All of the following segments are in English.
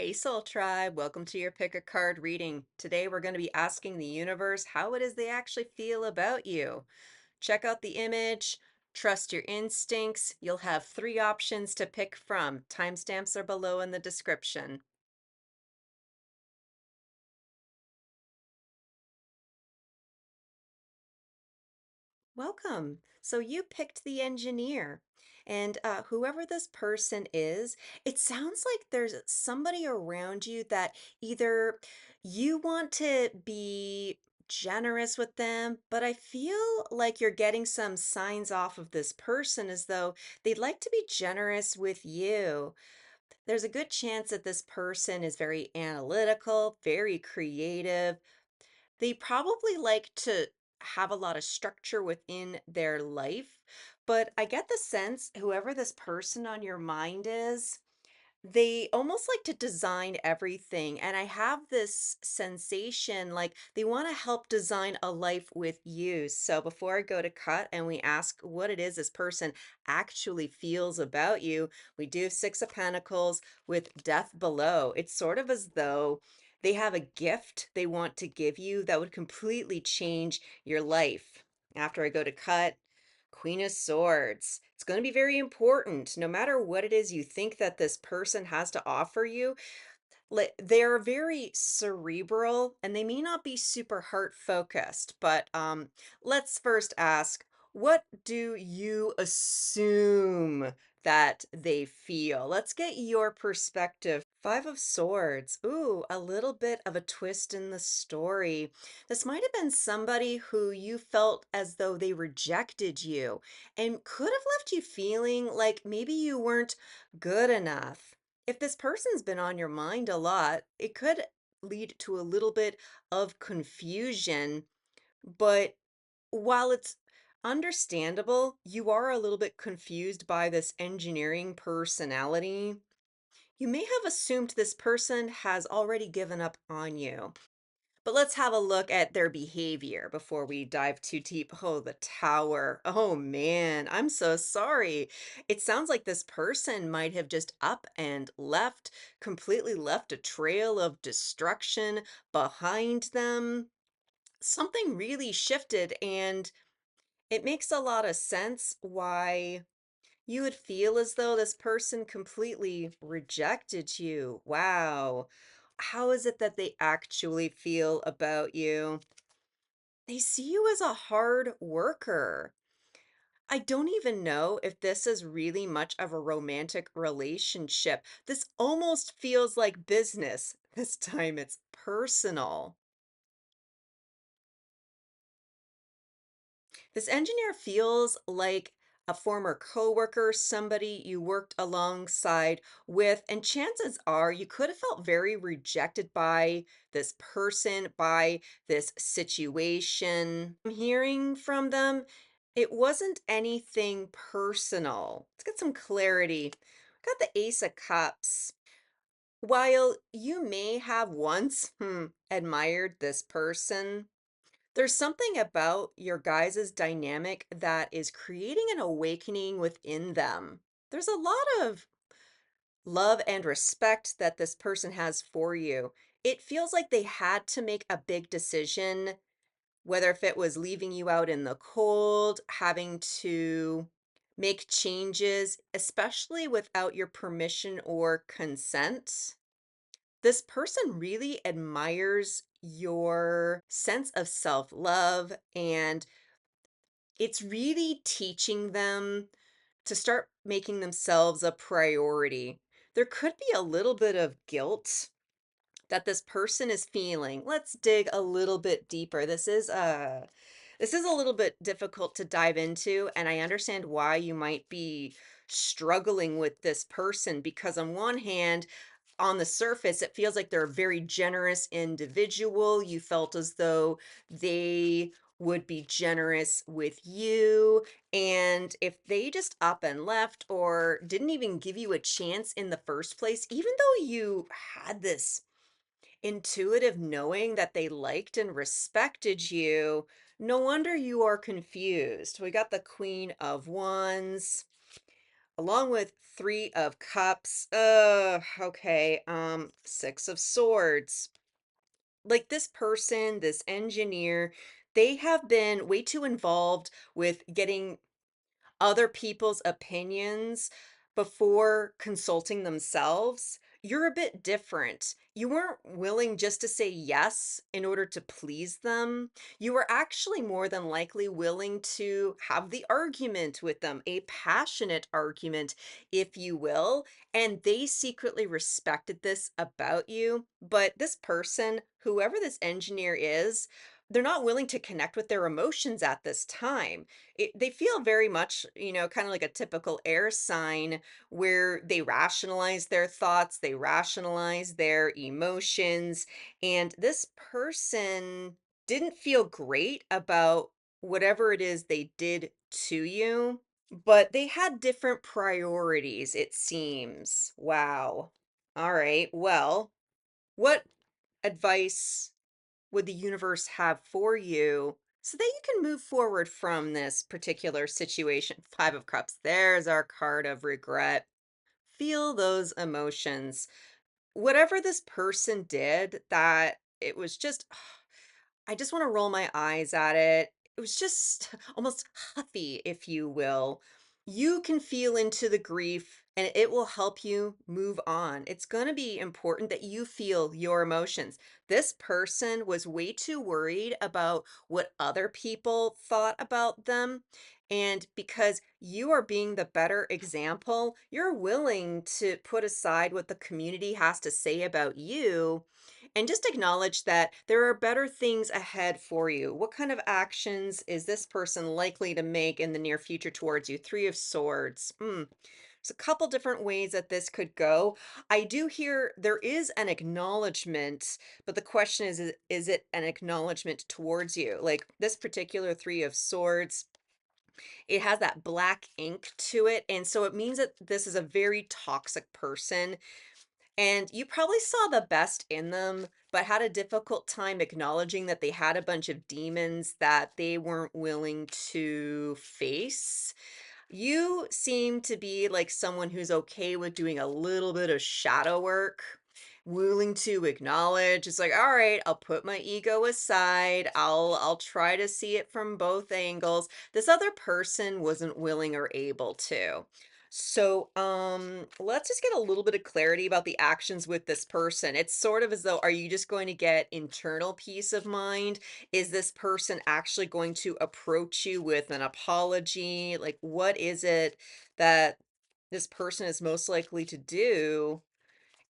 Hey Soul Tribe, welcome to your pick a card reading. Today we're going to be asking the universe how it is they actually feel about you. Check out the image, trust your instincts. You'll have three options to pick from. Timestamps are below in the description. Welcome. So you picked the engineer. And whoever this person is, it sounds like there's somebody around you that either you want to be generous with them, but I feel like you're getting some signs off of this person as though they'd like to be generous with you. There's a good chance that this person is very analytical, very creative. They probably like to have a lot of structure within their life, but I get the sense whoever this person on your mind is, they almost like to design everything. And I have this sensation like they want to help design a life with you. So before I go to cut and we ask what it is this person actually feels about you, we do Six of Pentacles with Death below. It's sort of as though they have a gift they want to give you that would completely change your life. After I go to cut, Queen of Swords. It's going to be very important. No matter what it is you think that this person has to offer you, they're very cerebral and they may not be super heart focused. But let's first ask, what do you assume that they feel? Let's get your perspective. Five of Swords. Ooh, a little bit of a twist in the story. This might have been somebody who you felt as though they rejected you and could have left you feeling like maybe you weren't good enough. If this person's been on your mind a lot, it could lead to a little bit of confusion. But while it's understandable, you are a little bit confused by this engineering personality. You may have assumed this person has already given up on you. But let's have a look at their behavior before we dive too deep. Oh, the tower. Oh man, I'm so sorry. It sounds like this person might have just up and left, completely left a trail of destruction behind them. Something really shifted, and it makes a lot of sense why you would feel as though this person completely rejected you. Wow. How is it that they actually feel about you? They see you as a hard worker. I don't even know if this is really much of a romantic relationship. This almost feels like business. This time it's personal. This engineer feels like a former coworker, somebody you worked alongside with, and chances are you could have felt very rejected by this person, by this situation. I'm hearing from them, it wasn't anything personal. Let's get some clarity. Got the Ace of Cups. While you may have once admired this person, there's something about your guys' dynamic that is creating an awakening within them. There's a lot of love and respect that this person has for you. It feels like they had to make a big decision, whether if it was leaving you out in the cold, having to make changes, especially without your permission or consent. This person really admires your sense of self love, and it's really teaching them to start making themselves a priority. There could be a little bit of guilt that this person is feeling. Let's dig a little bit deeper. This is a little bit difficult to dive into, and I understand why you might be struggling with this person because on one hand, on the surface, it feels like they're a very generous individual. You felt as though they would be generous with you. And if they just up and left or didn't even give you a chance in the first place, even though you had this intuitive knowing that they liked and respected you, no wonder you are confused. We got the Queen of Wands. along with 3 of cups. Okay. 6 of swords. Like this person, this engineer, they have been way too involved with getting other people's opinions before consulting themselves. You're a bit different. You weren't willing just to say yes in order to please them. You were actually more than likely willing to have the argument with them, a passionate argument, if you will. And they secretly respected this about you. But this person, whoever this engineer is, they're not willing to connect with their emotions at this time. They feel very much, kind of like a typical air sign where they rationalize their thoughts, they rationalize their emotions. And this person didn't feel great about whatever it is they did to you, but they had different priorities, it seems. Wow. All right. Well, what advice would the universe have for you so that you can move forward from this particular situation? Five of Cups. There's our card of regret. Feel those emotions. Whatever this person did, that it was just, I just want to roll my eyes at it. It was just almost huffy, if you will. You can feel into the grief and it will help you move on. It's going to be important that you feel your emotions. This person was way too worried about what other people thought about them. And because you are being the better example, you're willing to put aside what the community has to say about you and just acknowledge that there are better things ahead for you. What kind of actions is this person likely to make in the near future towards you? Three of Swords. There's a couple different ways that this could go. I do hear there is an acknowledgement, but the question is it an acknowledgement towards you? Like this particular Three of Swords, it has that black ink to it. And so it means that this is a very toxic person and you probably saw the best in them, but had a difficult time acknowledging that they had a bunch of demons that they weren't willing to face. You seem to be like someone who's okay with doing a little bit of shadow work, willing to acknowledge it's like, all right, I'll put my ego aside. I'll try to see it from both angles. This other person wasn't willing or able to. So, let's just get a little bit of clarity about the actions with this person. It's sort of as though, are you just going to get internal peace of mind? Is this person actually going to approach you with an apology? Like, what is it that this person is most likely to do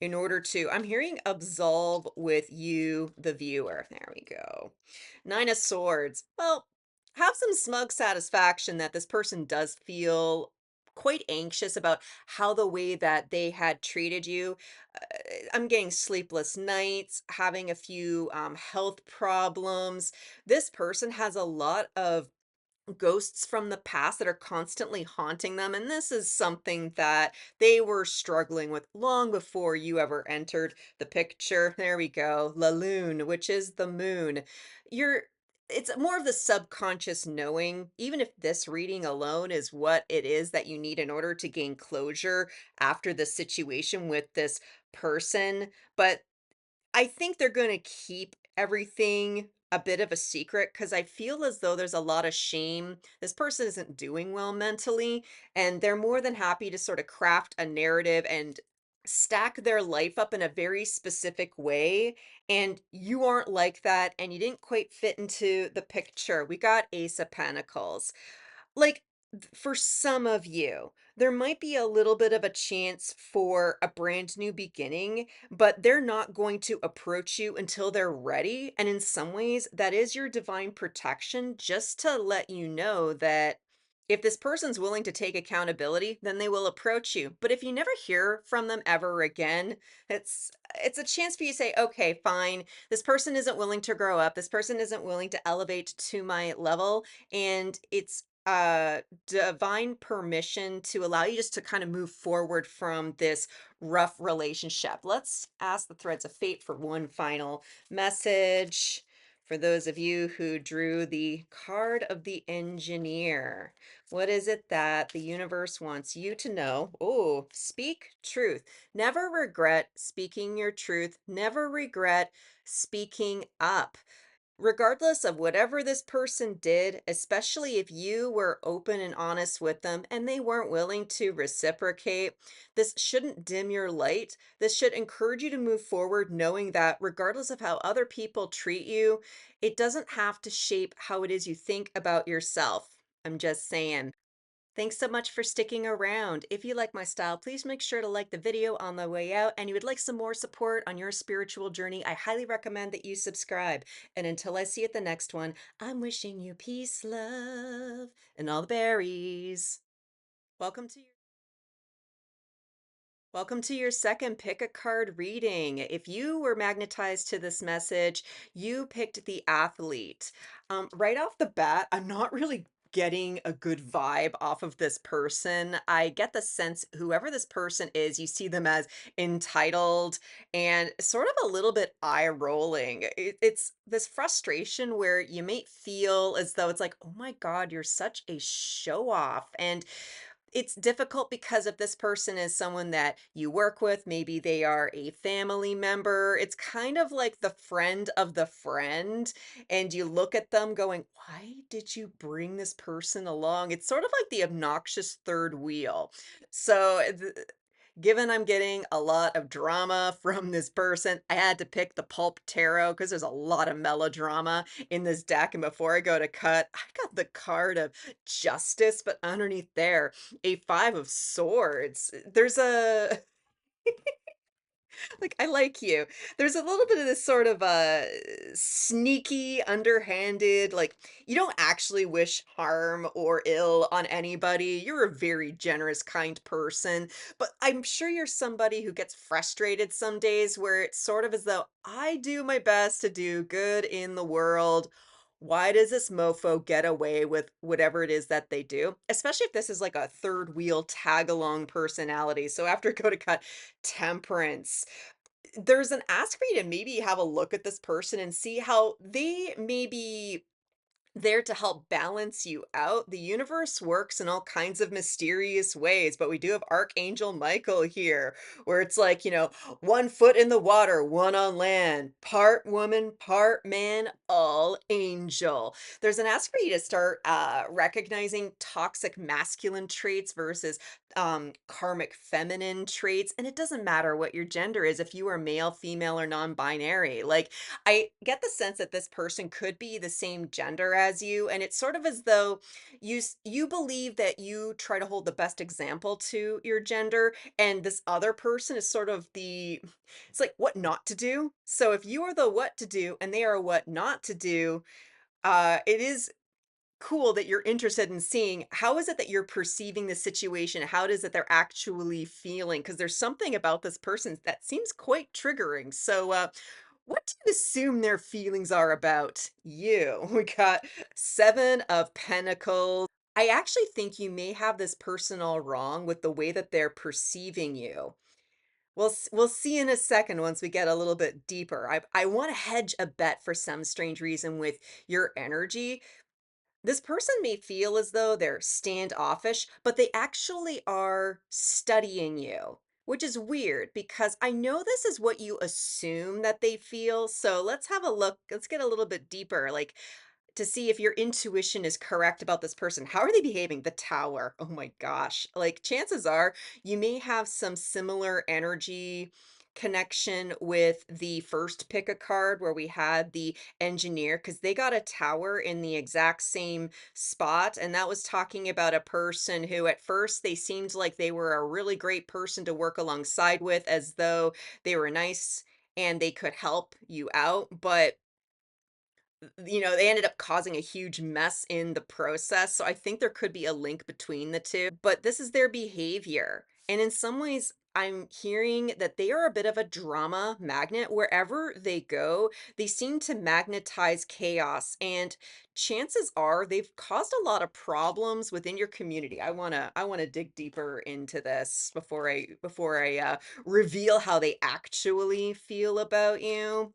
in order to, I'm hearing absolve with you, the viewer. There we go. Nine of Swords. Well, have some smug satisfaction that this person does feel quite anxious about how the way that they had treated you. I'm getting sleepless nights, having a few health problems. This person has a lot of ghosts from the past that are constantly haunting them. And this is something that they were struggling with long before you ever entered the picture. There we go. La Lune, which is the moon. You're it's more of the subconscious knowing, even if this reading alone is what it is that you need in order to gain closure after the situation with this person. But I think they're gonna keep everything a bit of a secret because I feel as though there's a lot of shame. This person isn't doing well mentally, and they're more than happy to sort of craft a narrative and stack their life up in a very specific way. And you aren't like that, and you didn't quite fit into the picture. We got Ace of Pentacles. Like, for some of you, there might be a little bit of a chance for a brand new beginning, but they're not going to approach you until they're ready. And in some ways, that is your divine protection, just to let you know that if this person's willing to take accountability, then they will approach you. But if you never hear from them ever again, it's a chance for you to say, okay, fine. This person isn't willing to grow up. This person isn't willing to elevate to my level. And it's divine permission to allow you just to kind of move forward from this rough relationship. Let's ask the threads of fate for one final message For those of you who drew the card of the engineer, what is it that the universe wants you to know? Oh, speak truth. Never regret speaking your truth. Never regret speaking up. Regardless of whatever this person did, especially if you were open and honest with them and they weren't willing to reciprocate, this shouldn't dim your light. This should encourage you to move forward, knowing that regardless of how other people treat you, it doesn't have to shape how it is you think about yourself. I'm just saying. Thanks so much for sticking around. If you like my style, please make sure to like the video on the way out. And you would like some more support on your spiritual journey, I highly recommend that you subscribe. And until I see you at the next one, I'm wishing you peace, love, and all the berries. Welcome to your Welcome to your second pick a card reading. If you were magnetized to this message, you picked the athlete. Right off the bat, I'm not really getting a good vibe off of this person. I get the sense whoever this person is, you see them as entitled and sort of a little bit eye rolling. It's this frustration where you may feel as though it's like, oh my God, you're such a show off. And it's difficult because if this person is someone that you work with, maybe they are a family member, it's kind of like the friend of the friend, and you look at them going, "Why did you bring this person along?" It's sort of like the obnoxious third wheel. So, given I'm getting a lot of drama from this person, I had to pick the pulp tarot because there's a lot of melodrama in this deck. And before I go to cut, I got the card of justice, but underneath there, a five of swords. There's a like, I like you. There's a little bit of this sort of sneaky, underhanded, like you don't actually wish harm or ill on anybody. You're a very generous, kind person, but I'm sure you're somebody who gets frustrated some days where it's sort of as though I do my best to do good in the world. Why does this mofo get away with whatever it is that they do? Especially if this is like a third wheel tag along personality. So after go to cut temperance, there's an ask for you to maybe have a look at this person and see how they may be there to help balance you out. The universe works in all kinds of mysterious ways, but we do have Archangel Michael here, where it's like, one foot in the water, one on land, part woman, part man, all angel. There's an ask for you to start recognizing toxic masculine traits versus karmic feminine traits. And it doesn't matter what your gender is, if you are male, female, or non binary. Like, I get the sense that this person could be the same gender as you, and it's sort of as though you believe that you try to hold the best example to your gender, and this other person is sort of the it's like what not to do. So if you are the what to do and they are what not to do, it is cool that you're interested in seeing how is it that you're perceiving the situation? How does it they're actually feeling? Because there's something about this person that seems quite triggering. So, what do you assume their feelings are about you? We got Seven of Pentacles. I actually think you may have this person all wrong with the way that they're perceiving you. We'll see in a second once we get a little bit deeper. I want to hedge a bet for some strange reason with your energy. This person may feel as though they're standoffish, but they actually are studying you, which is weird because I know this is what you assume that they feel. So let's have a look. Let's get a little bit deeper. Like, to see if your intuition is correct about this person. How are they behaving? The tower. Oh my gosh. Like chances are you may have some similar energy connection with the first pick a card where we had the engineer because they got a tower in the exact same spot, and that was talking about a person who at first they seemed like they were a really great person to work alongside with, as though they were nice and they could help you out, but they ended up causing a huge mess in the process, so I think there could be a link between the 2, but this is their behavior, and in some ways, I'm hearing that they are a bit of a drama magnet. Wherever they go, they seem to magnetize chaos, and chances are they've caused a lot of problems within your community. I wanna dig deeper into this before I reveal how they actually feel about you.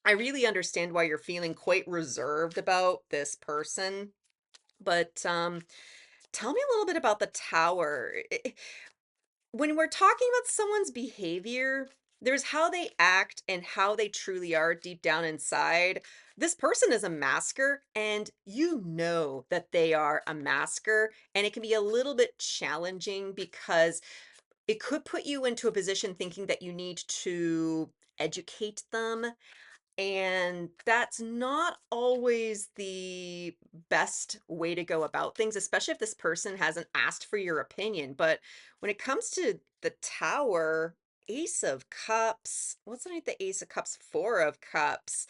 I really understand why you're feeling quite reserved about this person, but tell me a little bit about the tower. When we're talking about someone's behavior, there's how they act and how they truly are deep down inside. This person is a masker, and you know that they are a masker, and it can be a little bit challenging because it could put you into a position thinking that you need to educate them, and that's not always the best way to go about things, especially if this person hasn't asked for your opinion. But when it comes to the tower, Ace of Cups, what's underneath the Ace of Cups? Four of Cups.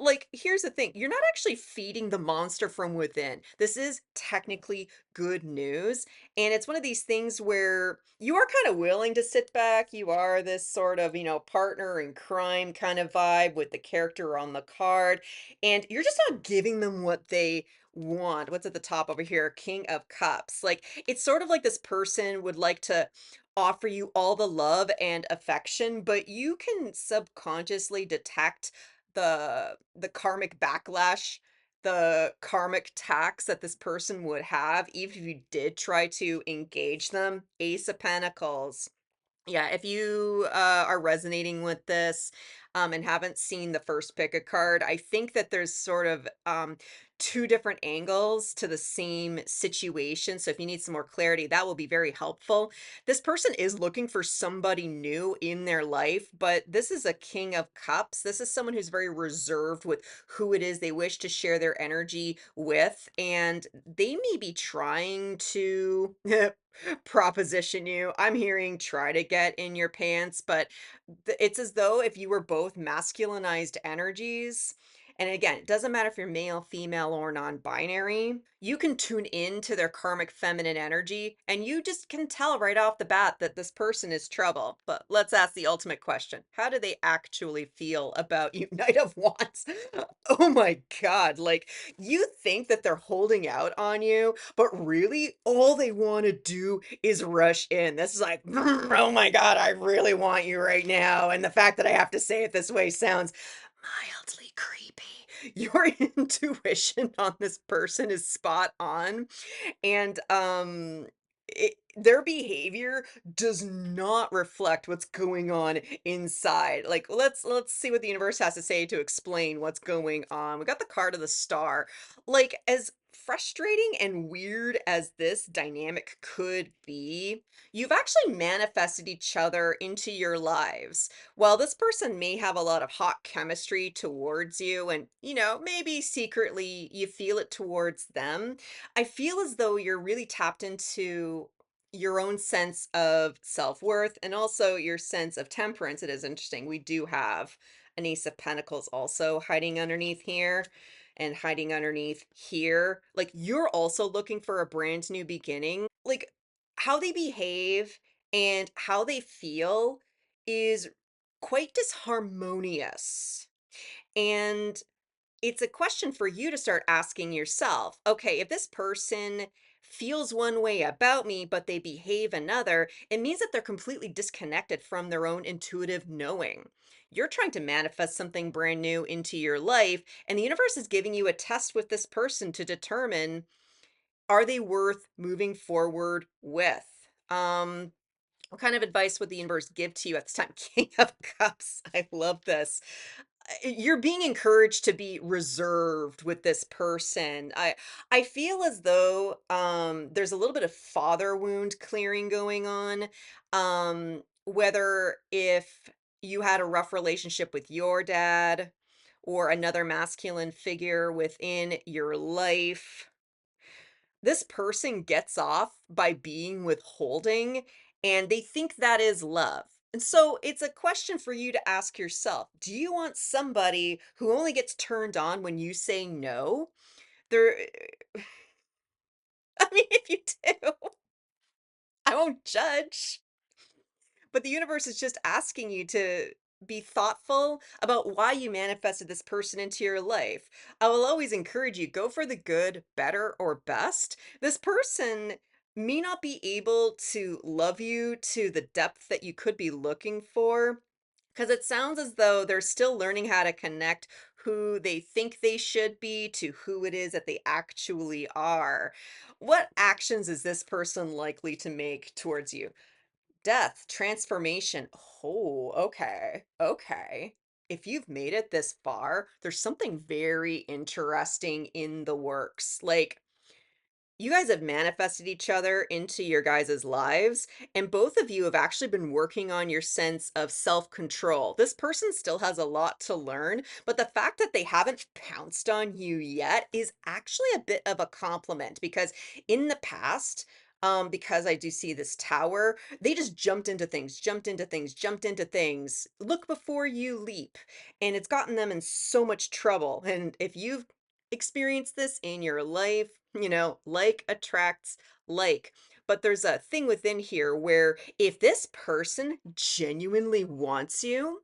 Like, here's the thing, you're not actually feeding the monster from within. This is technically good news, and it's one of these things where you are kind of willing to sit back. You are this sort of, partner in crime kind of vibe with the character on the card, and you're just not giving them what they want. What's at the top over here? King of Cups. Like, it's sort of like this person would like to offer you all the love and affection, but you can subconsciously detect the karmic backlash, the karmic tax that this person would have, even if you did try to engage them. Ace of Pentacles. Yeah, if you are resonating with this and haven't seen the first pick a card, I think that there's sort of two different angles to the same situation. So if you need some more clarity, that will be very helpful. This person is looking for somebody new in their life, but this is a King of Cups. This is someone who's very reserved with who it is they wish to share their energy with, and they may be trying to proposition you. I'm hearing try to get in your pants, but it's as though if you were both masculinized energies, and again, it doesn't matter if you're male, female, or non-binary, you can tune in to their karmic feminine energy, and you just can tell right off the bat that this person is trouble. But let's ask the ultimate question. How do they actually feel about you? Knight of Wands. Oh my God. Like, you think that they're holding out on you, but really all they want to do is rush in. This is like, oh my God, I really want you right now. And the fact that I have to say it this way sounds mildly creepy. Your intuition on this person is spot on. And their behavior does not reflect what's going on inside. Like, let's see what the universe has to say to explain what's going on. We got the card of the star. Like, as frustrating and weird as this dynamic could be, you've actually manifested each other into your lives. While this person may have a lot of hot chemistry towards you, and maybe secretly you feel it towards them, I feel as though you're really tapped into your own sense of self-worth and also your sense of temperance. It is interesting. We do have an Ace of Pentacles also hiding underneath here and hiding underneath here. Like, you're also looking for a brand new beginning. Like, how they behave and how they feel is quite disharmonious. And it's a question for you to start asking yourself. Okay, if this person feels one way about me, but they behave another, it means that they're completely disconnected from their own intuitive knowing. You're trying to manifest something brand new into your life, and the universe is giving you a test with this person to determine, are they worth moving forward with? What kind of advice would the universe give to you at this time? King of Cups. I love this. You're being encouraged to be reserved with this person. I feel as though there's a little bit of father wound clearing going on. Whether if you had a rough relationship with your dad or another masculine figure within your life, this person gets off by being withholding, and they think that is love. And so it's a question for you to ask yourself. Do you want somebody who only gets turned on when you say no? There I mean, if you do, I won't judge. But the universe is just asking you to be thoughtful about why you manifested this person into your life. I will always encourage you, go for the good, better, or best. This person may not be able to love you to the depth that you could be looking for, Because it sounds as though they're still learning how to connect who they think they should be to who it is that they actually are. What actions is this person likely to make towards you? Death, transformation. Oh, okay. Okay. If you've made it this far, there's something very interesting in the works. Like, you guys have manifested each other into your guys' lives, and both of you have actually been working on your sense of self-control. This person still has a lot to learn, but the fact that they haven't pounced on you yet is actually a bit of a compliment because in the past, because I do see this tower, they just jumped into things, jumped into things, jumped into things. Look before you leap. And it's gotten them in so much trouble. And if you've experienced this in your life, like attracts like. But there's a thing within here where if this person genuinely wants you,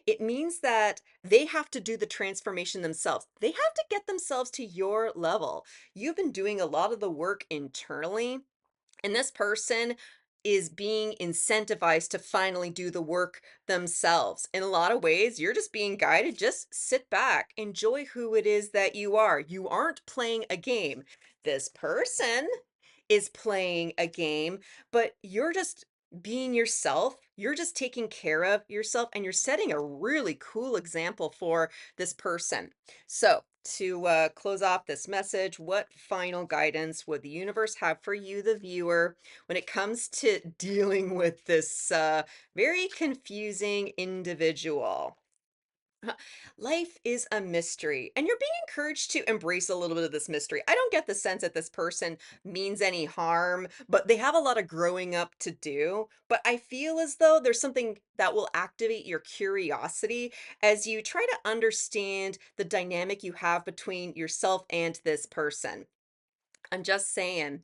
it means that they have to do the transformation themselves. They have to get themselves to your level. You've been doing a lot of the work internally, and this person is being incentivized to finally do the work themselves. In a lot of ways, you're just being guided. Just sit back, enjoy who it is that you are. You aren't playing a game. This person is playing a game, but you're just being yourself. You're just taking care of yourself and you're setting a really cool example for this person. So, to close off this message, what final guidance would the universe have for you, the viewer, when it comes to dealing with this very confusing individual? Life is a mystery, and you're being encouraged to embrace a little bit of this mystery. I don't get the sense that this person means any harm, but they have a lot of growing up to do. But I feel as though there's something that will activate your curiosity as you try to understand the dynamic you have between yourself and this person. I'm just saying.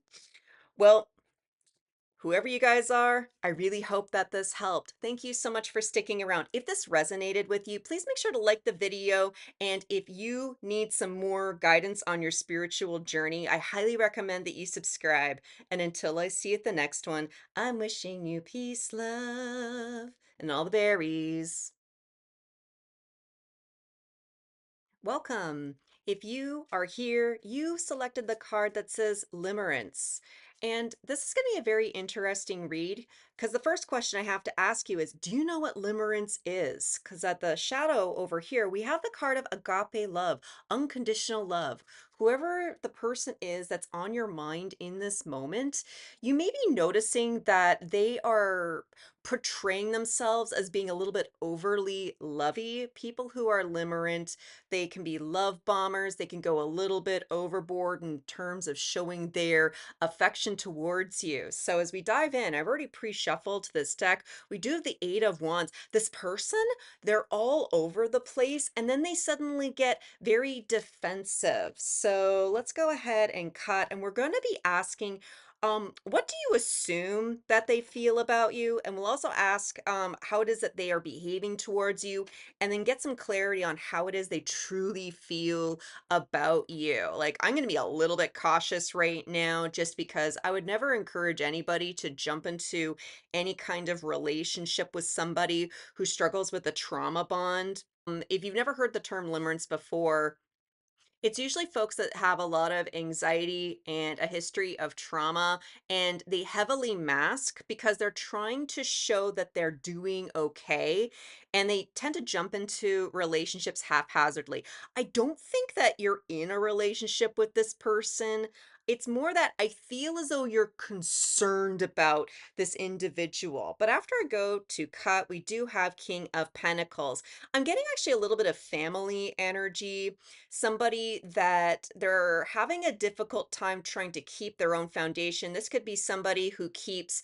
Well, whoever you guys are, I really hope that this helped. Thank you so much for sticking around. If this resonated with you, please make sure to like the video. And if you need some more guidance on your spiritual journey, I highly recommend that you subscribe. And until I see you at the next one, I'm wishing you peace, love, and all the berries. Welcome. If you are here, you selected the card that says Limerence. And this is going to be a very interesting read because the first question I have to ask you is, do you know what limerence is? Because at the shadow over here, we have the card of agape love, unconditional love. Whoever the person is that's on your mind in this moment, you may be noticing that they are portraying themselves as being a little bit overly lovey. People who are limerent, they can be love bombers. They can go a little bit overboard in terms of showing their affection towards you. So as we dive in, I've already pre-shuffled this deck. We do have the Eight of Wands. This person, they're all over the place, and then they suddenly get very defensive. So let's go ahead and cut, and we're going to be asking, what do you assume that they feel about you? And we'll also ask how it is that they are behaving towards you, and then get some clarity on how it is they truly feel about you. Like, I'm going to be a little bit cautious right now just because I would never encourage anybody to jump into any kind of relationship with somebody who struggles with a trauma bond. If you've never heard the term limerence before, it's usually folks that have a lot of anxiety and a history of trauma, and they heavily mask because they're trying to show that they're doing okay, and they tend to jump into relationships haphazardly. I don't think that you're in a relationship with this person. It's more that I feel as though you're concerned about this individual. But after I go to cut, we do have King of Pentacles. I'm getting actually a little bit of family energy, somebody that they're having a difficult time trying to keep their own foundation. This could be somebody who keeps,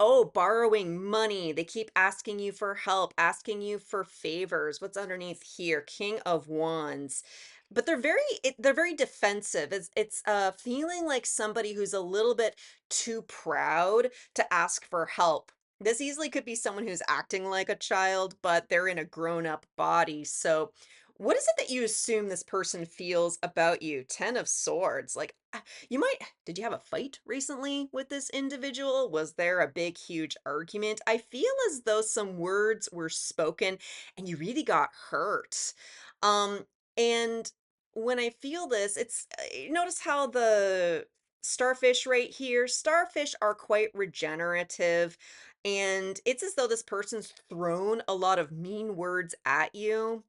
oh, borrowing money. They keep asking you for help, asking you for favors. What's underneath here? King of Wands. But they're very defensive. It's feeling like somebody who's a little bit too proud to ask for help. This easily could be someone who's acting like a child, but they're in a grown-up body. So What is it that you assume this person feels about you? 10 of swords. Like, you might, did you have a fight recently with this individual? Was there a big, huge argument? I feel as though some words were spoken and you really got hurt. Um, and when I feel this, notice how the starfish right here, starfish are quite regenerative. And it's as though this person's thrown a lot of mean words at you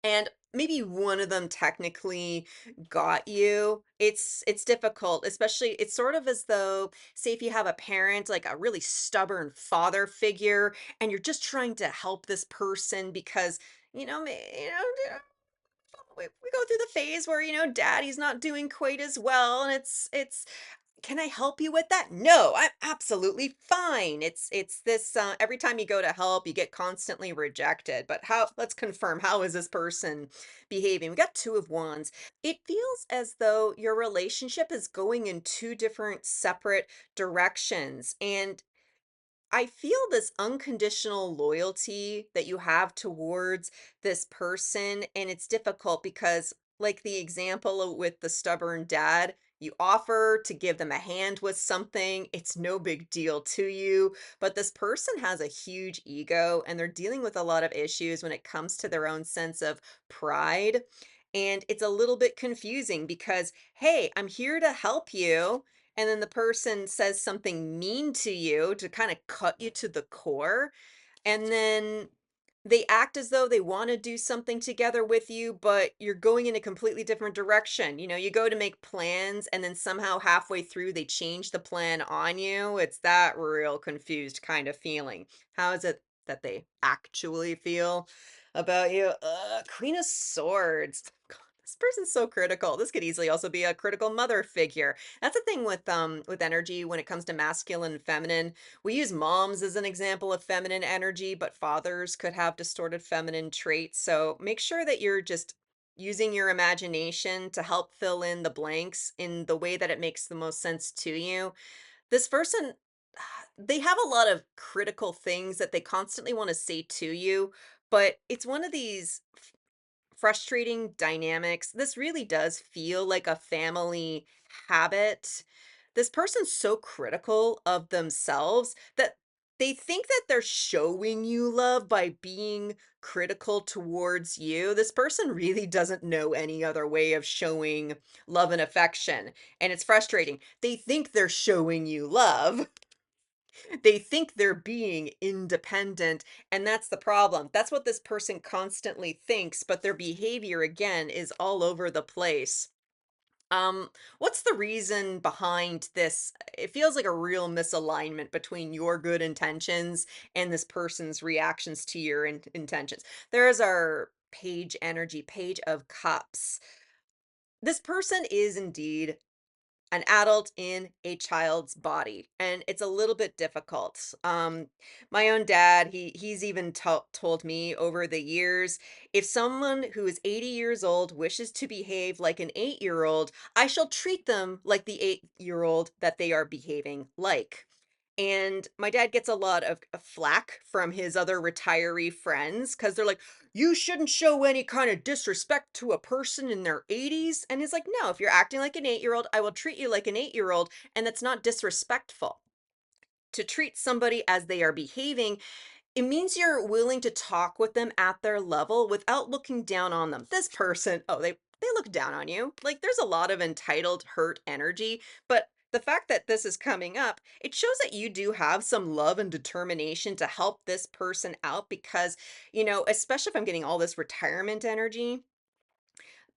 and maybe one of them technically got you. It's difficult, especially it's sort of as though, say if you have a parent, like a really stubborn father figure, and you're just trying to help this person because, we go through the phase where, daddy's not doing quite as well, and it's can I help you with that? No, I'm absolutely fine. It's this every time you go to help, you get constantly rejected. But how let's confirm how is this person behaving? We got two of wands. It feels as though your relationship is going in two different separate directions. And I feel this unconditional loyalty that you have towards this person, and it's difficult because, like the example with the stubborn dad, you offer to give them a hand with something, it's no big deal to you. But this person has a huge ego and they're dealing with a lot of issues when it comes to their own sense of pride. And it's a little bit confusing because, hey, I'm here to help you and then the person says something mean to you to kind of cut you to the core, and then they act as though they want to do something together with you, but you're going in a completely different direction. You go to make plans, and then somehow halfway through they change the plan on you. It's that real confused kind of feeling. How is it that they actually feel about you? Queen of Swords. God, this person's so critical. This could easily also be a critical mother figure. That's the thing with energy when it comes to masculine and feminine. We use moms as an example of feminine energy, but fathers could have distorted feminine traits. So make sure that you're just using your imagination to help fill in the blanks in the way that it makes the most sense to you. This person, they have a lot of critical things that they constantly want to say to you, but it's one of these frustrating dynamics. This really does feel like a family habit. This person's so critical of themselves that they think that they're showing you love by being critical towards you. This person really doesn't know any other way of showing love and affection. And it's frustrating. They think they're showing you love, they think they're being independent, and that's the problem. That's what this person constantly thinks, but their behavior again is all over the place. What's the reason behind this? It feels like a real misalignment between your good intentions and this person's reactions to your intentions. There's our page energy, page of cups. This person is indeed an adult in a child's body, and it's a little bit difficult. My own dad, he's even told me over the years, if someone who is 80 years old wishes to behave like an 8-year old, I shall treat them like the 8-year old that they are behaving like. And my dad gets a lot of flack from his other retiree friends because they're like, you shouldn't show any kind of disrespect to a person in their 80s. And he's like, no, if you're acting like an 8-year old, I will treat you like an 8-year old. And that's not disrespectful. To treat somebody as they are behaving, it means you're willing to talk with them at their level without looking down on them. This person, oh, they look down on you. Like there's a lot of entitled hurt energy, but the fact that this is coming up, it shows that you do have some love and determination to help this person out because, especially if I'm getting all this retirement energy,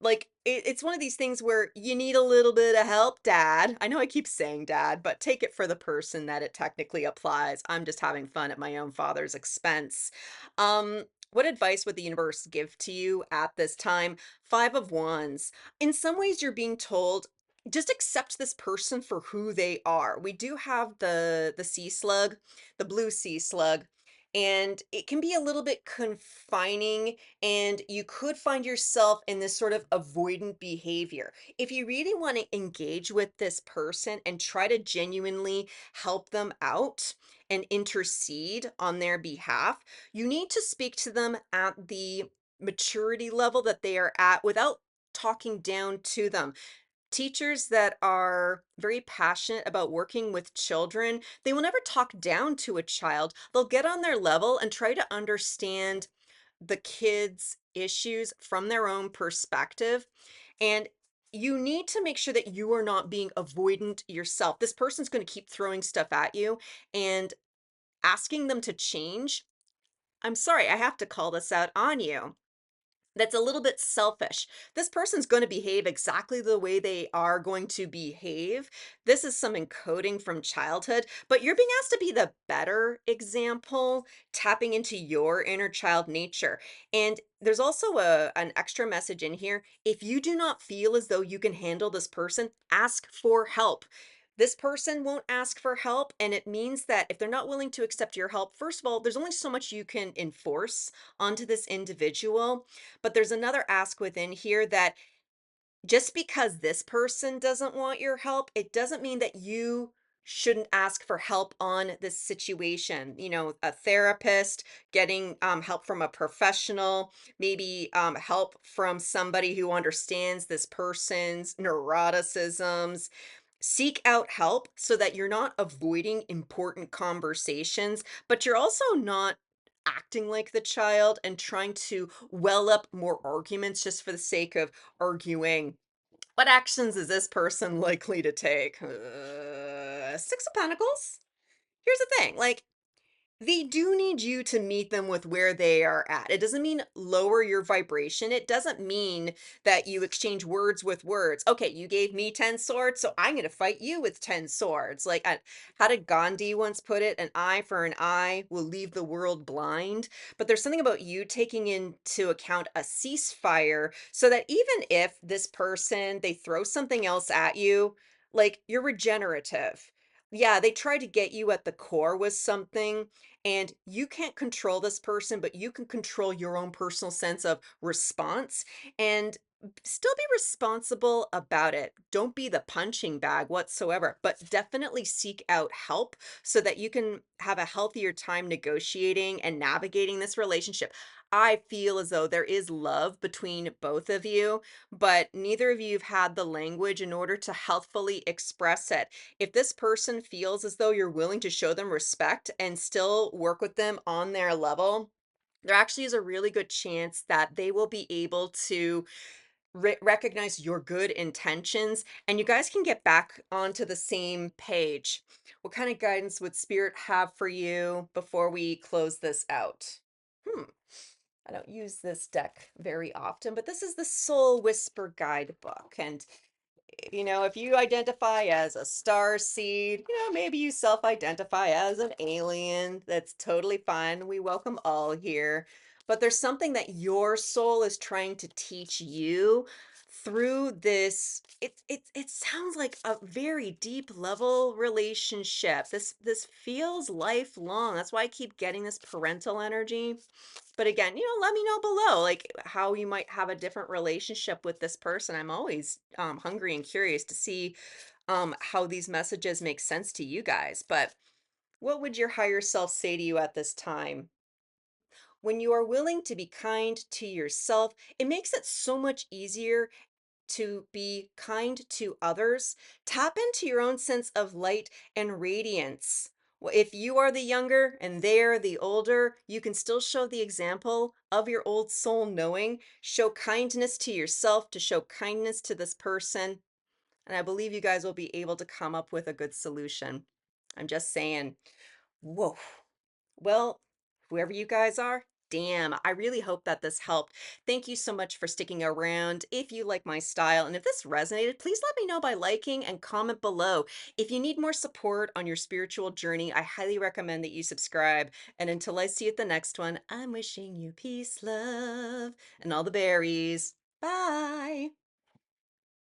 like, it's one of these things where you need a little bit of help, dad. I know I keep saying dad, but take it for the person that it technically applies. I'm just having fun at my own father's expense. What advice would the universe give to you at this time? Five of Wands. In some ways, you're being told, just accept this person for who they are. We do have the sea slug, the blue sea slug, and it can be a little bit confining and you could find yourself in this sort of avoidant behavior. If you really want to engage with this person and try to genuinely help them out and intercede on their behalf, you need to speak to them at the maturity level that they are at without talking down to them. Teachers that are very passionate about working with children, they will never talk down to a child. They'll get on their level and try to understand the kids' issues from their own perspective. And you need to make sure that you are not being avoidant yourself. This person's going to keep throwing stuff at you and asking them to change. I'm sorry, I have to call this out on you. That's a little bit selfish. This person's going to behave exactly the way they are going to behave. This is some encoding from childhood, but you're being asked to be the better example, tapping into your inner child nature. And there's also an extra message in here. If you do not feel as though you can handle this person, ask for help. This person won't ask for help, and it means that if they're not willing to accept your help, first of all, there's only so much you can enforce onto this individual. But there's another ask within here that just because this person doesn't want your help, it doesn't mean that you shouldn't ask for help on this situation. You know, a therapist, getting help from a professional, maybe help from somebody who understands this person's neuroticisms. Seek out help so that you're not avoiding important conversations, but you're also not acting like the child and trying to well up more arguments just for the sake of arguing. What actions is this person likely to take? Six of Pentacles. Here's the thing, like, they do need you to meet them with where they are at. It doesn't mean lower your vibration. It doesn't mean that you exchange words with words. Okay, you gave me 10 swords, so I'm going to fight you with 10 swords. Like, how did Gandhi once put it? An eye for an eye will leave the world blind. But there's something about you taking into account a ceasefire so that even if this person, they throw something else at you, like, you're regenerative. Yeah, they tried to get you at the core with something, and you can't control this person, but you can control your own personal sense of response and still be responsible about it. Don't be the punching bag whatsoever, but definitely seek out help so that you can have a healthier time negotiating and navigating this relationship. I feel as though there is love between both of you, but neither of you have had the language in order to healthfully express it. If this person feels as though you're willing to show them respect and still work with them on their level, there actually is a really good chance that they will be able to recognize your good intentions and you guys can get back onto the same page. What kind of guidance would Spirit have for you before we close this out? Hmm. I don't use this deck very often, but this is the Soul Whisper Guidebook. And if you identify as a star seed, maybe you self-identify as an alien. That's totally fine. We welcome all here. But there's something that your soul is trying to teach you through this. It sounds like a very deep level relationship. This feels lifelong. That's why I keep getting this parental energy. But again, let me know below, like, how you might have a different relationship with this person. I'm always hungry and curious to see how these messages make sense to you guys. But what would your higher self say to you at this time? When you are willing to be kind to yourself, it makes it so much easier to be kind to others. Tap into your own sense of light and radiance. If you are the younger and they are the older, you can still show the example of your old soul knowing. Show kindness to yourself to show kindness to this person. And I believe you guys will be able to come up with a good solution. I'm just saying, whoa. Well, whoever you guys are, damn, I really hope that this helped. Thank you so much for sticking around. If you like my style and if this resonated, please let me know by liking and comment below. If you need more support on your spiritual journey, I highly recommend that you subscribe. And until I see you at the next one, I'm wishing you peace, love, and all the berries. Bye.